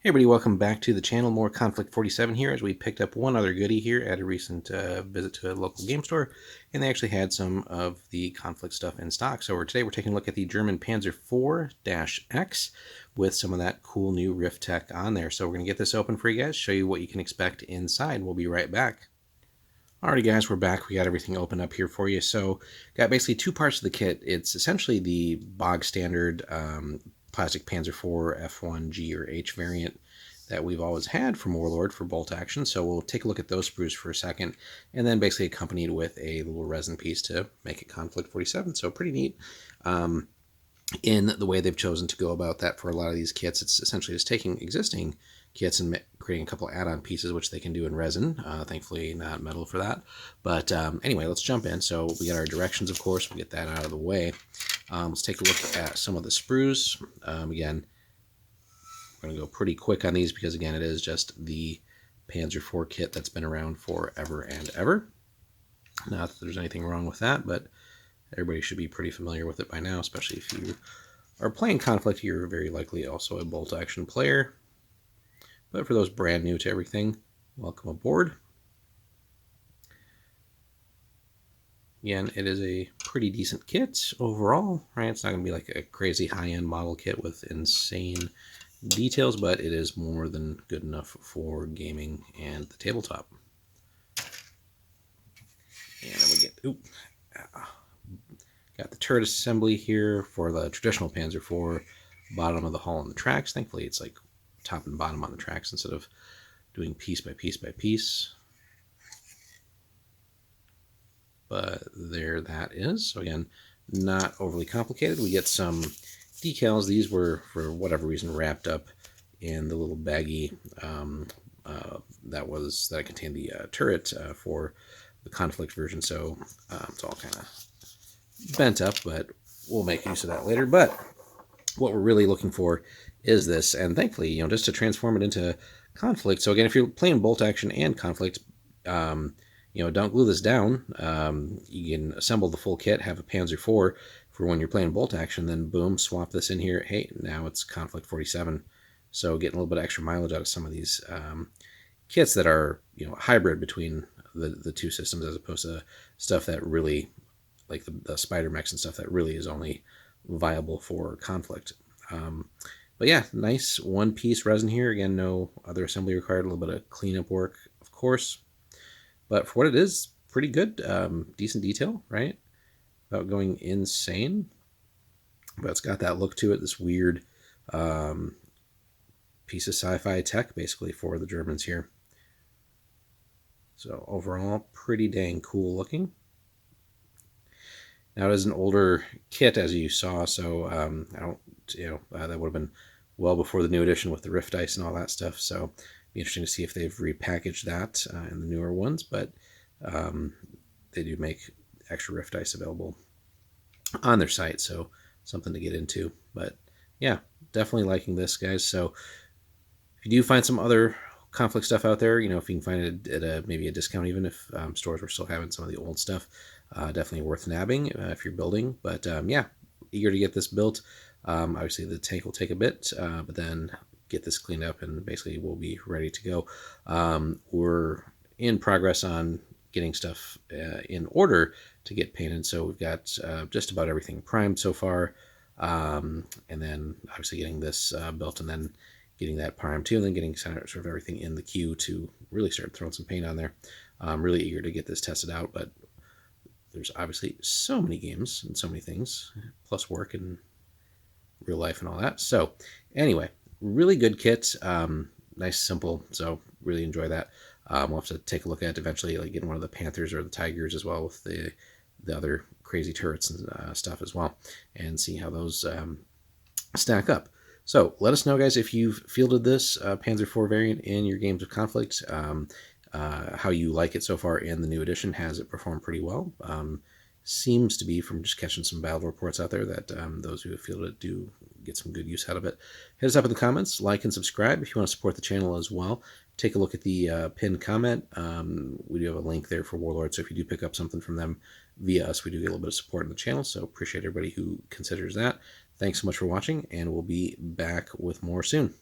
Hey everybody, welcome back to the channel. More Conflict 47 here as we picked up one other goodie here at a recent visit to a local game store, and they actually had some of the Conflict stuff in stock. So today we're taking a look at the German Panzer IV-X with some of that cool new Rift tech on there. So we're going to get this open for you guys, show you what you can expect inside. We'll be right back. Alrighty guys, we're back. We got everything open up here for you. So got basically two parts of the kit. It's essentially the bog standard plastic Panzer IV F1 G or H variant that we've always had from Warlord for bolt action. So we'll take a look at those sprues for a second, and then basically accompanied with a little resin piece to make it Conflict 47. So pretty neat. In the way they've chosen to go about that for a lot of these kits, it's essentially just taking existing kits and creating a couple add-on pieces, which they can do in resin. Thankfully, not metal for that. But anyway, let's jump in. So we got our directions, of course. We'll get that out of the way. Let's take a look at some of the sprues. Again, we're going to go pretty quick on these because, again, it is just the Panzer IV kit that's been around forever and ever. Not that there's anything wrong with that, but everybody should be pretty familiar with it by now, especially if you are playing Conflict. You're very likely also a bolt action player. But for those brand new to everything, welcome aboard. Again, it is a pretty decent kit overall, right? It's not going to be like a crazy high-end model kit with insane details, but it is more than good enough for gaming and the tabletop. And then we get, got the turret assembly here for the traditional Panzer IV, bottom of the hull and the tracks. Thankfully, it's like top and bottom on the tracks instead of doing piece by piece by piece. But there that is. So again, not overly complicated. We get some decals. These were, for whatever reason, wrapped up in the little baggie that contained the turret for the Conflict version. So it's all kind of bent up, but we'll make use of that later. But what we're really looking for is this, and thankfully, just to transform it into Conflict. So again, if you're playing bolt action and Conflict, don't glue this down. You can assemble the full kit, have a Panzer IV for when you're playing bolt action, then boom, swap this in here. Hey, now it's Conflict 47. So getting a little bit of extra mileage out of some of these kits that are, hybrid between the two systems, as opposed to stuff that really, like the spider mechs and stuff, that really is only viable for Conflict. But yeah, nice one-piece resin here. Again, no other assembly required. A little bit of cleanup work, of course. But for what it is, pretty good. Decent detail, right? Without going insane. But it's got that look to it, this weird piece of sci-fi tech, basically, for the Germans here. So overall, pretty dang cool looking. Now, it is an older kit, as you saw, so I don't, that would have been well before the new edition with the Rift Dice and all that stuff. So it'd be interesting to see if they've repackaged that in the newer ones. But they do make extra Rift Dice available on their site, so something to get into. But yeah, definitely liking this, guys. So if you do find some other Conflict stuff out there, if you can find it at maybe a discount, even if stores were still having some of the old stuff, definitely worth nabbing if you're building. But yeah, eager to get this built. Obviously the tank will take a bit, but then get this cleaned up and basically we'll be ready to go. We're in progress on getting stuff in order to get painted, so we've got just about everything primed so far, and then obviously getting this built and then getting that primed too, and then getting sort of everything in the queue to really start throwing some paint on there. I'm really eager to get this tested out, but there's obviously so many games and so many things, plus work and real life and all that. So anyway, really good kit, nice, simple, so really enjoy that. We'll have to take a look at it eventually, like getting one of the Panthers or the Tigers as well, with the other crazy turrets and stuff as well, and see how those stack up. So let us know, guys, if you've fielded this Panzer IV variant in your games of Conflict, how you like it so far in the new edition. Has it performed pretty well? Seems to be, from just catching some battle reports out there, that those who have fielded it do get some good use out of it. Hit us up in the comments, like and subscribe if you want to support the channel as well. Take a look at the pinned comment. We do have a link there for Warlord, so if you do pick up something from them via us, we do get a little bit of support in the channel, so appreciate everybody who considers that. Thanks so much for watching, and we'll be back with more soon.